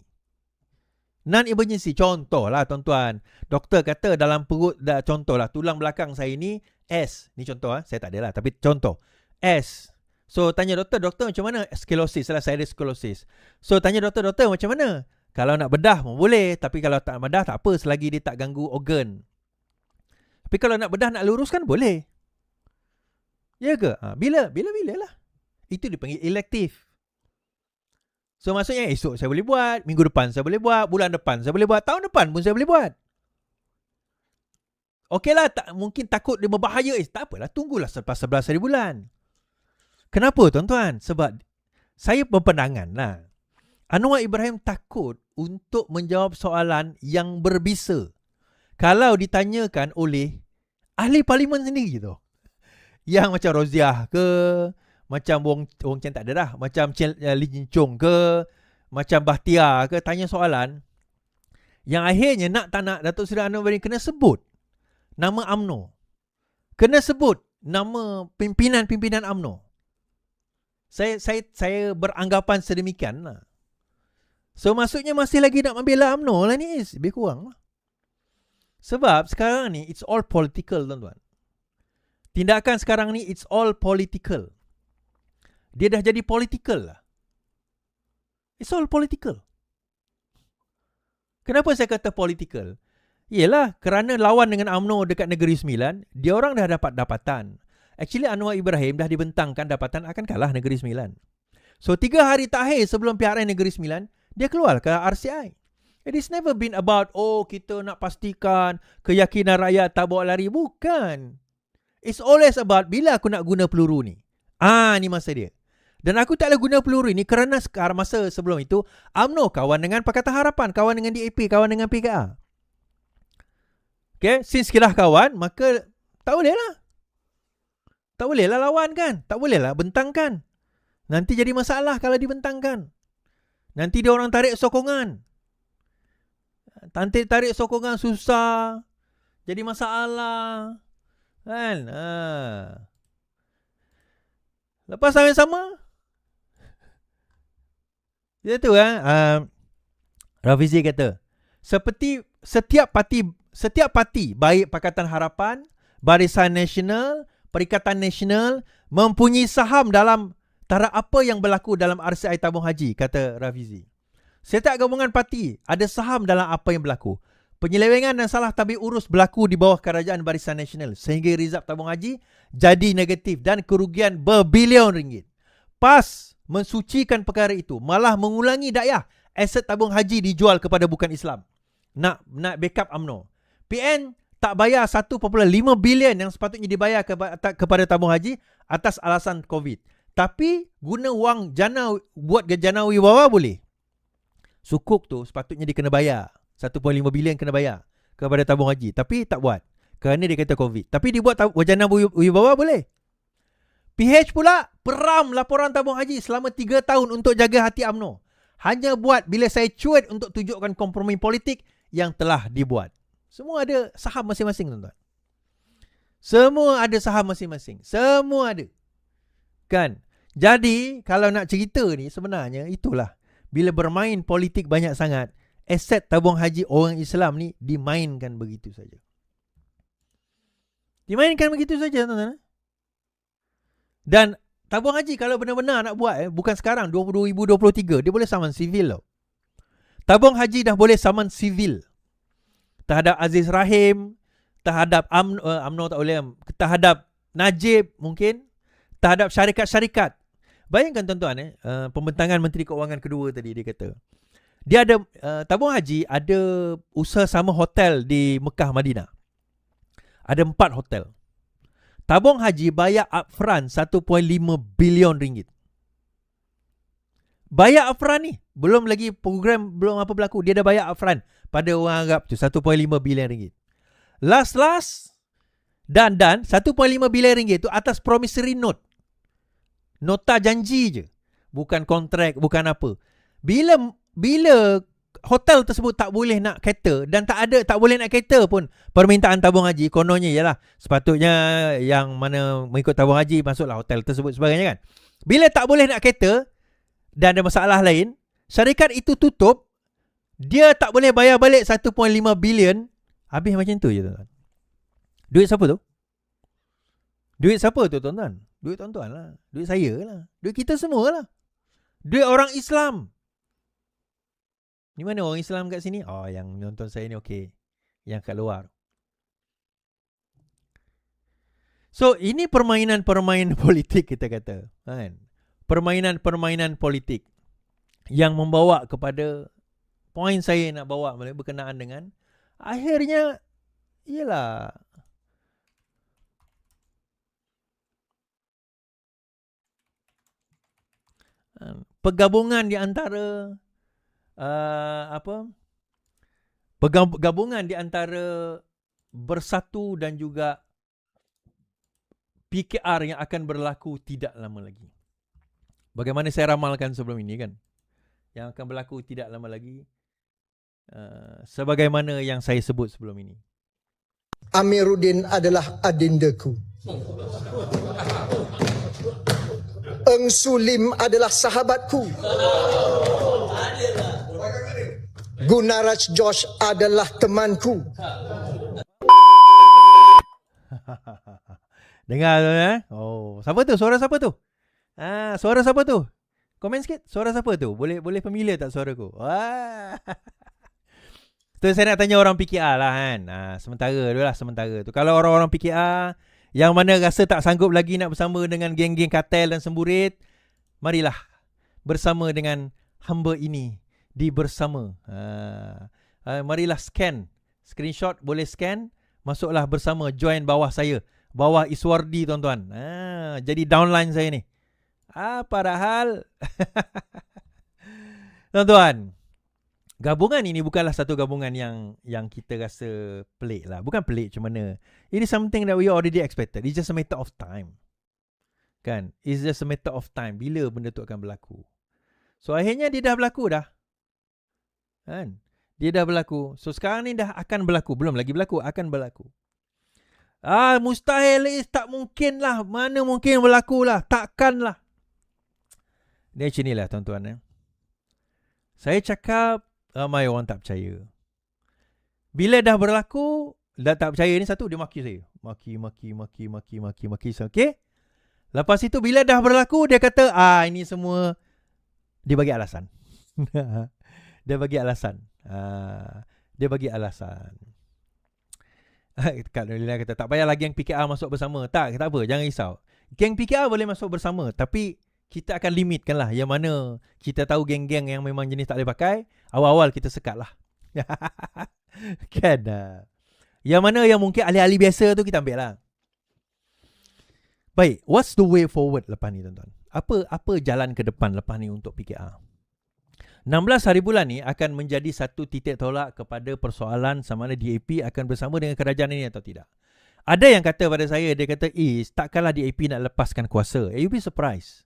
Non-emergency. Contoh lah tuan-tuan. Doktor kata dalam perut, contoh lah tulang belakang saya ni S. Ni contoh saya tak ada lah. Tapi contoh. S. So tanya doktor macam mana? Scoliosis lah, saya ada scoliosis. So tanya doktor macam mana? Kalau nak bedah pun boleh. Tapi kalau tak bedah tak apa selagi dia tak ganggu organ. Tapi kalau nak bedah nak luruskan boleh. Ya ke? Bila lah. Itu dipanggil elektif. So maksudnya esok saya boleh buat, minggu depan saya boleh buat, bulan depan saya boleh buat, tahun depan pun saya boleh buat. Okeylah, mungkin takut dia berbahaya. Tak apalah, tunggulah selepas 11 hari bulan. Kenapa tuan-tuan? Sebab saya berpandangan lah. Anwar Ibrahim takut untuk menjawab soalan yang berbisa. Kalau ditanyakan oleh ahli parlimen sendiri tu. Yang macam Roziah ke, macam Wong Chen tak ada dah, macam Lee Jin Chong ke, macam Bahtiar ke, tanya soalan yang akhirnya nak tak nak Datuk Seri Anwar Ibrahim kena sebut nama UMNO, kena sebut nama pimpinan UMNO. Saya beranggapan sedemikian lah. So maksudnya masih lagi nak membela UMNO lah ni, lebih kurang lah. Sebab sekarang ni it's all political tuan-tuan. Tindakan sekarang ni it's all political. Dia dah jadi political lah. It's all political. Kenapa saya kata political? Yelah, kerana lawan dengan UMNO dekat Negeri Sembilan, dia orang dah dapat dapatan. Actually Anwar Ibrahim dah dibentangkan dapatan akan kalah Negeri Sembilan. So 3 hari terakhir sebelum PRN Negeri Sembilan, dia keluar ke RCI. It is never been about, kita nak pastikan keyakinan rakyat tak bawa lari. Bukan. It's always about bila aku nak guna peluru ni. Ni masa dia. Dan aku taklah guna peluru ni kerana sekarang masa sebelum itu UMNO kawan dengan Pakatan Harapan, kawan dengan DAP, kawan dengan PKR. Okay, since kita kawan, maka tak boleh lah. Tak boleh lah lawan kan. Tak boleh lah bentangkan. Nanti jadi masalah kalau dibentangkan. Nanti dia orang tarik sokongan. Tarik sokongan susah. Jadi masalah. Kan? Lepas sama-sama. Dia tu Rafizi kata, seperti setiap parti baik Pakatan Harapan, Barisan Nasional, Perikatan Nasional mempunyai saham dalam taraf apa yang berlaku dalam RCI tabung haji, kata Rafizi. Setiap gabungan parti ada saham dalam apa yang berlaku. Penyelewengan dan salah tabik urus berlaku di bawah kerajaan Barisan Nasional sehingga rizab tabung haji jadi negatif dan kerugian berbilion ringgit. PAS mensucikan perkara itu, malah mengulangi dakyah aset tabung haji dijual kepada bukan Islam. Nak backup UMNO. PN tak bayar 1.5 bilion yang sepatutnya dibayar kepada tabung haji atas alasan COVID. Tapi guna wang jana buat jana wibawa boleh. Sukuk tu sepatutnya dia kena bayar. 1.5 bilion kena bayar kepada tabung haji. Tapi tak buat. Kerana dia kata COVID. Tapi dia buat wajana wibawa boleh. PH pula peram laporan tabung haji selama 3 tahun untuk jaga hati UMNO. Hanya buat bila saya cuit untuk tunjukkan kompromi politik yang telah dibuat. Semua ada saham masing-masing tuan-tuan. Semua ada saham masing-masing. Semua ada. Kan? Jadi kalau nak cerita ni sebenarnya itulah. Bila bermain politik banyak sangat, aset tabung haji orang Islam ni dimainkan begitu saja. Dimainkan begitu saja tuan-tuan. Dan tabung haji kalau benar-benar nak buat bukan sekarang 2023, dia boleh saman sivil tau. Tabung haji dah boleh saman sivil terhadap Aziz Rahim, terhadap UMNO tak boleh, terhadap Najib mungkin, terhadap syarikat-syarikat. Bayangkan tuan-tuan, pembentangan Menteri Keuangan kedua tadi, dia kata dia ada tabung haji ada usaha sama hotel di Mekah, Madinah. Ada 4 hotel. Tabung haji bayar upfront 1.5 bilion ringgit. Bayar upfront ni. Belum lagi program, belum apa berlaku. Dia dah bayar upfront pada orang Arab tu 1.5 bilion ringgit. Last dan 1.5 bilion ringgit tu atas promissory note. Nota janji je. Bukan kontrak, bukan apa. Bila hotel tersebut tak boleh nak cater dan tak boleh nak cater pun permintaan tabung haji, kononnya ialah sepatutnya yang mana mengikut tabung haji masuklah hotel tersebut sebagainya kan. Bila tak boleh nak cater dan ada masalah lain, syarikat itu tutup, dia tak boleh bayar balik 1.5 bilion. Habis macam tu je tuan-tuan. Duit siapa tu? Duit siapa tu tuan-tuan? Duit tuan-tuan lah. Duit saya lah. Duit kita semua lah. Duit orang Islam. Ni mana orang Islam kat sini? Oh, yang nonton saya ni okey. Yang kat luar. So, ini permainan-permainan politik kita kata. Kan? Permainan-permainan politik yang membawa kepada poin saya nak bawa berkenaan dengan akhirnya ialah pergabungan di antara gabungan di antara Bersatu dan juga PKR yang akan berlaku tidak lama lagi. Bagaimana saya ramalkan sebelum ini kan, yang akan berlaku tidak lama lagi, sebagaimana yang saya sebut sebelum ini. Amiruddin adalah adindaku. Eng Sulim adalah sahabatku. Gunaraj Josh adalah temanku. Dengar tu Oh, siapa tu? Suara siapa tu? Suara siapa tu? Komen sikit. Suara siapa tu? Boleh familiar tak suaraku? Tu saya nak tanya orang PKR lah kan. Sementara tu. Kalau orang-orang PKR yang mana rasa tak sanggup lagi nak bersama dengan geng-geng kartel dan semburit, marilah bersama dengan hamba ini di Bersama. Marilah scan. Screenshot boleh scan. Masuklah bersama. Join bawah saya. Bawah Iswardi tuan-tuan. Jadi downline saya ni. Padahal tuan-tuan, gabungan ini bukanlah satu gabungan yang kita rasa pelik lah. Bukan pelik macam mana. It is something that we already expected. It's just a matter of time. Kan? It's just a matter of time. Bila benda tu akan berlaku. So akhirnya dia dah berlaku dah. Kan? Dia dah berlaku. So sekarang ni dah akan berlaku. Belum lagi berlaku. Akan berlaku. Mustahil. Tak mungkin lah. Mana mungkin berlaku lah. Takkan lah. Dia macam ni lah tuan-tuan. Saya cakap ramai orang tak percaya. Bila dah berlaku, dah tak percaya ni satu, dia maki saya. Maki. Okay? Lepas itu bila dah berlaku, dia kata, ini semua dia bagi alasan. Dia bagi alasan. Kak Nolila kata, tak payah lagi yang PKR masuk bersama. Tak apa, jangan risau. Geng PKR boleh masuk bersama, tapi kita akan limitkan lah. Yang mana kita tahu geng-geng yang memang jenis tak boleh pakai, awal-awal kita sekat lah. Kan? Yang mana yang mungkin ahli-ahli biasa tu kita ambil lah. Baik, what's the way forward lepas ni tuan-tuan? Apa jalan ke depan lepas ni untuk PKR? 16 hari bulan ni akan menjadi satu titik tolak kepada persoalan sama ada DAP akan bersama dengan kerajaan ini atau tidak. Ada yang kata pada saya, dia kata, takkanlah DAP nak lepaskan kuasa. You'll be surprised.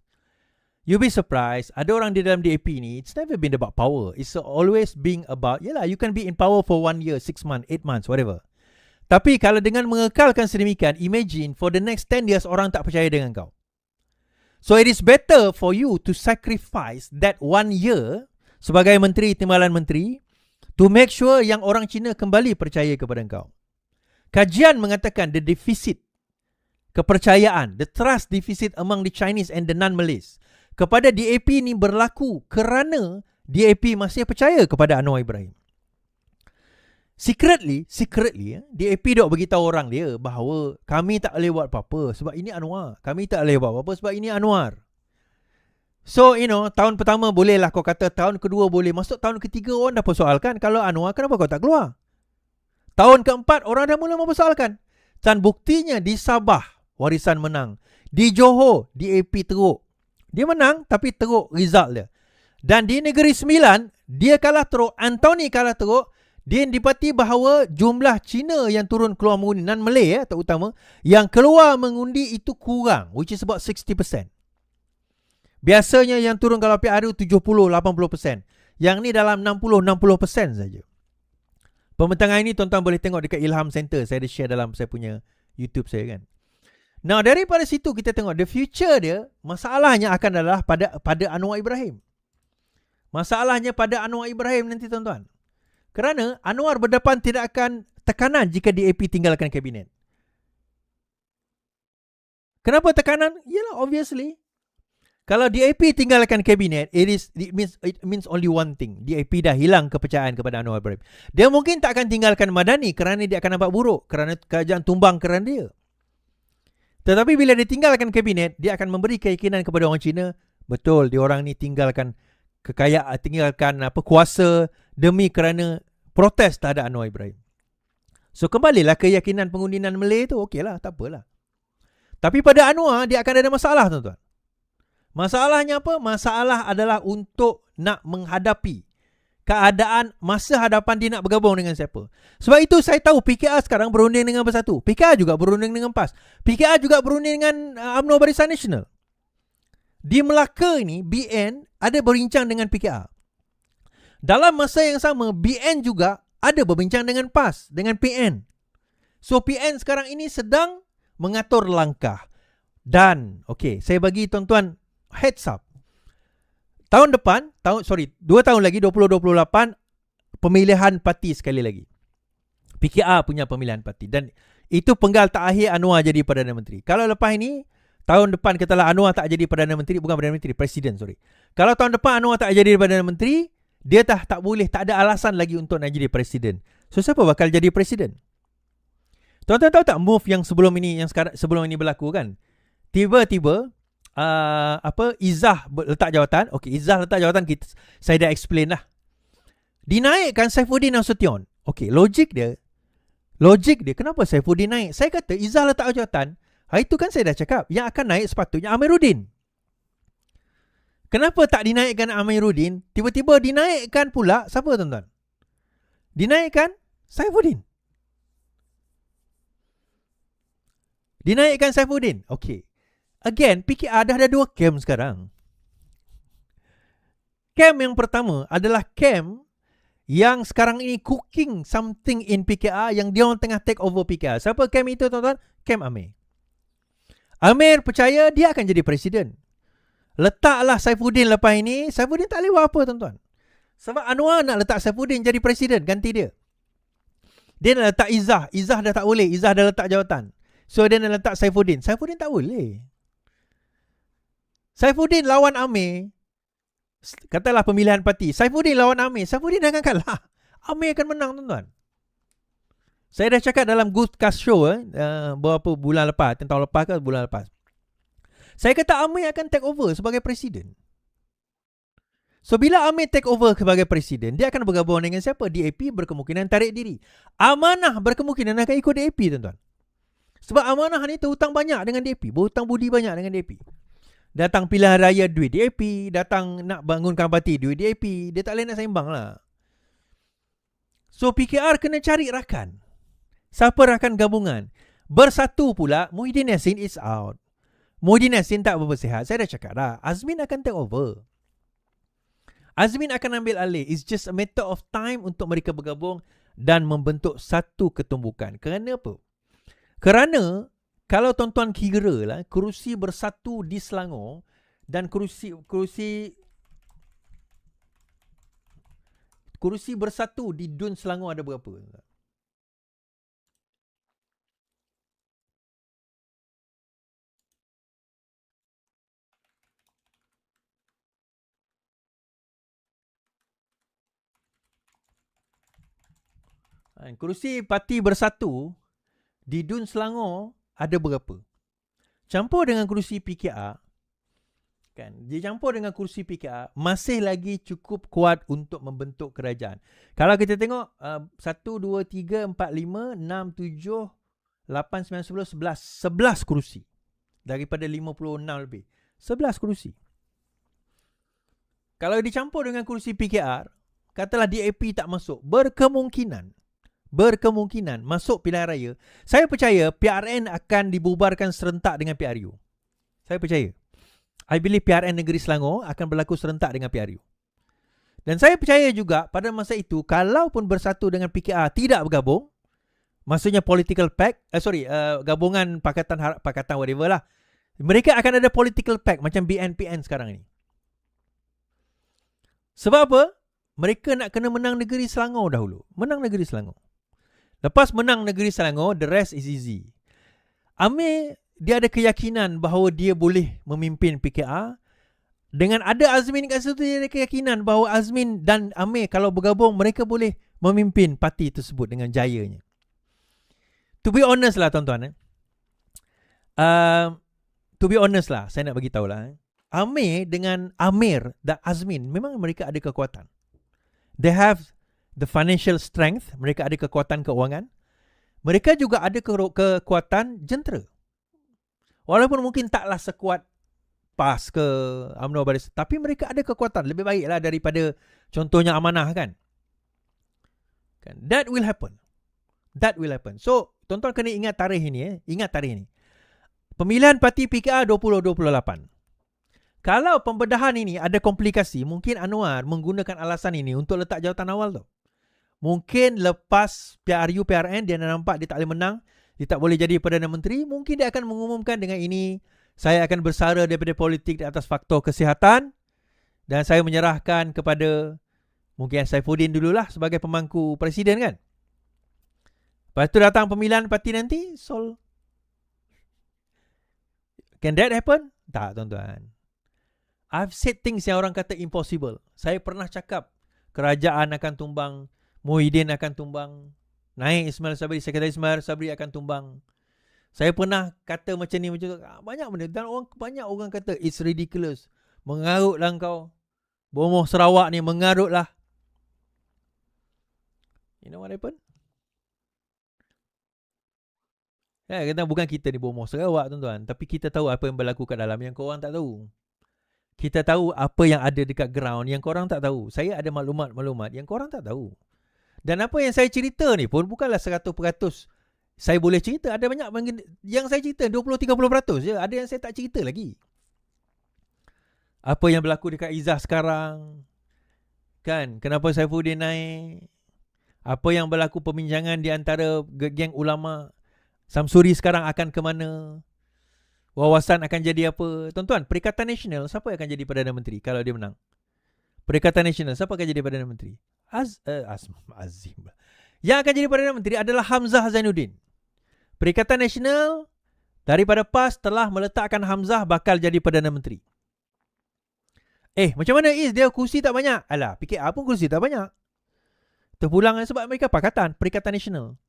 Ada orang di dalam DAP ni, it's never been about power. It's always being about, you can be in power for 1 year, 6 months, 8 months, whatever. Tapi kalau dengan mengekalkan sedemikian, imagine for the next 10 years orang tak percaya dengan kau. So it is better for you to sacrifice that 1 year sebagai menteri, timbalan menteri, to make sure yang orang Cina kembali percaya kepada kau. Kajian mengatakan the deficit kepercayaan, the trust deficit among the Chinese and the non-Malays kepada DAP ni berlaku kerana DAP masih percaya kepada Anwar Ibrahim. Secretly, DAP dok beritahu orang dia bahawa kami tak boleh buat apa-apa sebab ini Anwar. Kami tak boleh buat apa-apa sebab ini Anwar. So, tahun pertama boleh lah kau kata, tahun kedua boleh. Masuk tahun ketiga orang dah persoalkan. Kalau Anwar, kenapa kau tak keluar? Tahun keempat orang dah mula mempersoalkan. Dan buktinya di Sabah, Warisan menang. Di Johor, DAP teruk. Dia menang tapi teruk result dia. Dan di Negeri Sembilan, dia kalah teruk. Anthony kalah teruk. Dia dipati bahawa jumlah Cina yang turun keluar mengundi, non-Malay terutama, yang keluar mengundi itu kurang, which is about 60%. Biasanya yang turun kalau PRU 70-80%. Yang ni dalam 60-60% saja. Pembentangan ini tuan-tuan boleh tengok dekat Ilham Center. Saya ada share dalam saya punya YouTube saya kan. Nah, daripada situ kita tengok the future dia, masalahnya akan adalah pada Anwar Ibrahim. Masalahnya pada Anwar Ibrahim nanti tuan-tuan. Kerana Anwar berdepan tidak akan tekanan jika DAP tinggalkan kabinet. Kenapa tekanan? Yalah, obviously. Kalau DAP tinggalkan kabinet, it means only one thing. DAP dah hilang kepercayaan kepada Anwar Ibrahim. Dia mungkin tak akan tinggalkan Madani kerana dia akan nampak buruk, kerana kerajaan tumbang kerana dia. Tetapi bila dia tinggalkan kabinet, dia akan memberi keyakinan kepada orang Cina, betul, dia orang ni tinggalkan kekayaan, tinggalkan kuasa demi kerana protes terhadap Anwar Ibrahim. So kembalilah keyakinan pengundian Malay tu, okeylah, tak apalah. Tapi pada Anwar, dia akan ada masalah tuan-tuan. Masalahnya apa? Masalah adalah untuk nak menghadapi keadaan masa hadapan dia nak bergabung dengan siapa. Sebab itu saya tahu PKR sekarang berunding dengan Bersatu. PKR juga berunding dengan PAS. PKR juga berunding dengan UMNO Barisan Nasional. Di Melaka ini, BN ada berbincang dengan PKR. Dalam masa yang sama, BN juga ada berbincang dengan PAS, dengan PN. So PN sekarang ini sedang mengatur langkah. Dan, saya bagi tuan-tuan heads up. Tahun depan, 2 tahun lagi, 2028, pemilihan parti sekali lagi. PKR punya pemilihan parti. Dan itu penggal terakhir Anwar jadi Perdana Menteri. Kalau lepas ini, tahun depan katalah Anwar tak jadi Perdana Menteri, bukan Perdana Menteri, Presiden, Kalau tahun depan Anwar tak jadi Perdana Menteri, dia tak boleh, tak ada alasan lagi untuk nak jadi Presiden. So, siapa bakal jadi Presiden? Tuan-tuan tahu tak move yang sebelum ini berlaku kan? Tiba-tiba, Izzah letak jawatan. Izzah letak jawatan, saya dah explain lah. Dinaikkan Saifuddin Nasution. Logik dia, kenapa Saifuddin naik? Saya kata Izzah letak jawatan. Hari tu kan saya dah cakap, yang akan naik sepatutnya Amiruddin. Kenapa tak dinaikkan Amiruddin? Tiba-tiba dinaikkan pula, siapa tuan-tuan? Dinaikkan Saifuddin. Again, PKR dah ada 2 camp sekarang. Camp yang pertama adalah camp yang sekarang ini cooking something in PKR, yang dia orang tengah take over PKR. Siapa camp itu tuan-tuan? Camp Amir. Amir percaya dia akan jadi presiden. Letaklah Saifuddin lepas ini. Saifuddin tak boleh buat apa tuan-tuan. Sebab Anwar nak letak Saifuddin jadi presiden, ganti dia. Dia nak letak Izzah. Izzah dah tak boleh. Izzah dah letak jawatan. So dia nak letak Saifuddin. Saifuddin tak boleh. Saifuddin lawan Amir, katalah pemilihan parti, Saifuddin lawan Amir, Saifuddin akan kalah. Amir akan menang tuan-tuan. Saya dah cakap dalam Goodcast Show beberapa bulan lepas, tahun lepas ke bulan lepas. Saya kata Amir akan take over sebagai presiden. So bila Amir take over sebagai presiden, dia akan bergabung dengan siapa? DAP berkemungkinan tarik diri. Amanah berkemungkinan akan ikut DAP tuan-tuan. Sebab Amanah ni terhutang banyak dengan DAP, berhutang budi banyak dengan DAP. Datang pilihan raya duit DAP, datang nak bangunkan parti duit DAP, dia tak boleh nak seimbang lah. So PKR kena cari rakan. Siapa rakan gabungan? Bersatu pula, Muhyiddin Yassin is out. Muhyiddin Yassin tak berapa sihat. Saya dah cakap dah, Azmin akan take over. Azmin akan ambil alih. It's just a matter of time untuk mereka bergabung dan membentuk satu ketumbukan. Kerana apa? Kerana kalau tuan-tuan kira lah, kerusi Bersatu di Selangor dan kerusi Bersatu di Dun Selangor ada berapa? Kerusi Parti Bersatu di Dun Selangor ada berapa? Campur dengan kerusi PKR, Kan, dia campur dengan kursi PKR, masih lagi cukup kuat untuk membentuk kerajaan. Kalau kita tengok 1, 2, 3, 4, 5, 6, 7, 8, 9, 10, 11 kursi. Daripada 56 lebih. 11 kursi. Kalau dicampur dengan kursi PKR, katalah DAP tak masuk, berkemungkinan masuk pilihan raya, saya percaya PRN akan dibubarkan serentak dengan PRU. Saya percaya. I believe PRN Negeri Selangor akan berlaku serentak dengan PRU. Dan saya percaya juga pada masa itu, kalaupun bersatu dengan PKR tidak bergabung, maksudnya political pact, gabungan pakatan whatever lah, mereka akan ada political pact macam BNPN sekarang ni. Sebab apa? Mereka nak kena menang Negeri Selangor dahulu. Menang Negeri Selangor. Lepas menang Negeri Selangor, the rest is easy. Amir, dia ada keyakinan bahawa dia boleh memimpin PKR. Dengan ada Azmin kat situ, dia ada keyakinan bahawa Azmin dan Amir kalau bergabung, mereka boleh memimpin parti tersebut dengan jayanya. To be honest lah tuan-tuan. To be honest lah, saya nak bagi tahu lah. Amir dengan Amir dan Azmin, memang mereka ada kekuatan. They have the financial strength. Mereka ada kekuatan keuangan. Mereka juga ada kekuatan jentera. Walaupun mungkin taklah sekuat PAS ke UMNO Barisan, tapi mereka ada kekuatan. Lebih baiklah daripada contohnya Amanah kan. That will happen. So, tuan-tuan kena ingat tarikh ini. Pemilihan parti PKR 2028. Kalau pembedahan ini ada komplikasi, mungkin Anwar menggunakan alasan ini untuk letak jawatan awal tu. Mungkin lepas PRU, PRN, dia nampak dia tak boleh menang, dia tak boleh jadi Perdana Menteri, mungkin dia akan mengumumkan dengan ini, saya akan bersara daripada politik di atas faktor kesihatan dan saya menyerahkan kepada mungkin Saifuddin dululah sebagai pemangku presiden kan. Lepas tu datang pemilihan parti nanti, can that happen? Tak tuan-tuan. I've said things yang orang kata impossible. Saya pernah cakap kerajaan akan tumbang, Muhyiddin akan tumbang, naik Ismail Sabri, Sekretari Ismail Sabri akan tumbang. Saya pernah kata macam ni, banyak benda. Dan banyak orang kata it's ridiculous. Mengarutlah kau. Bomoh Sarawak ni mengarutlah. You know what happened? Ya, kata bukan kita ni bomoh Sarawak tuan-tuan, tapi kita tahu apa yang berlaku kat dalam yang korang tak tahu. Kita tahu apa yang ada dekat ground yang korang tak tahu. Saya ada maklumat-maklumat yang korang tak tahu. Dan apa yang saya cerita ni pun bukanlah 100% saya boleh cerita. Ada banyak yang saya cerita 20-30% je. Ada yang saya tak cerita lagi. Apa yang berlaku dekat Izzah sekarang. Kan? Kenapa Saifuddin naik? Apa yang berlaku perbincangan di antara geng ulama. Samsuri sekarang akan ke mana? Wawasan akan jadi apa? Tuan-tuan, Perikatan Nasional, siapa yang akan jadi Perdana Menteri kalau dia menang? Perikatan Nasional, siapa akan jadi Perdana Menteri? Azim. Yang akan jadi Perdana Menteri adalah Hamzah Zainuddin. Perikatan Nasional daripada PAS telah meletakkan Hamzah bakal jadi Perdana Menteri. Macam mana dia kursi tak banyak? Alah, PKR pun kursi tak banyak. Terpulang sebab mereka pakatan, Perikatan Nasional.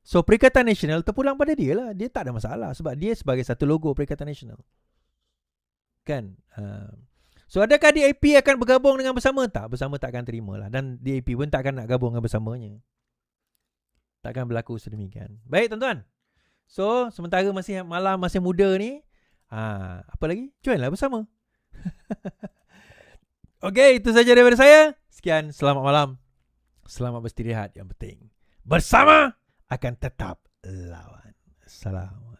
So, Perikatan Nasional terpulang pada dia lah. Dia tak ada masalah sebab dia sebagai satu logo Perikatan Nasional. Kan? So, adakah DAP akan bergabung dengan Bersama? Tak, Bersama tak akan terima lah. Dan DAP pun tak akan nak gabung dengan Bersamanya. Takkan berlaku sedemikian. Baik, tuan-tuan. So, sementara masih malam, masih muda ni, apa lagi? Joinlah Bersama. Okey, itu saja daripada saya. Sekian, selamat malam. Selamat beristirahat yang penting. Bersama akan tetap lawan. Salam.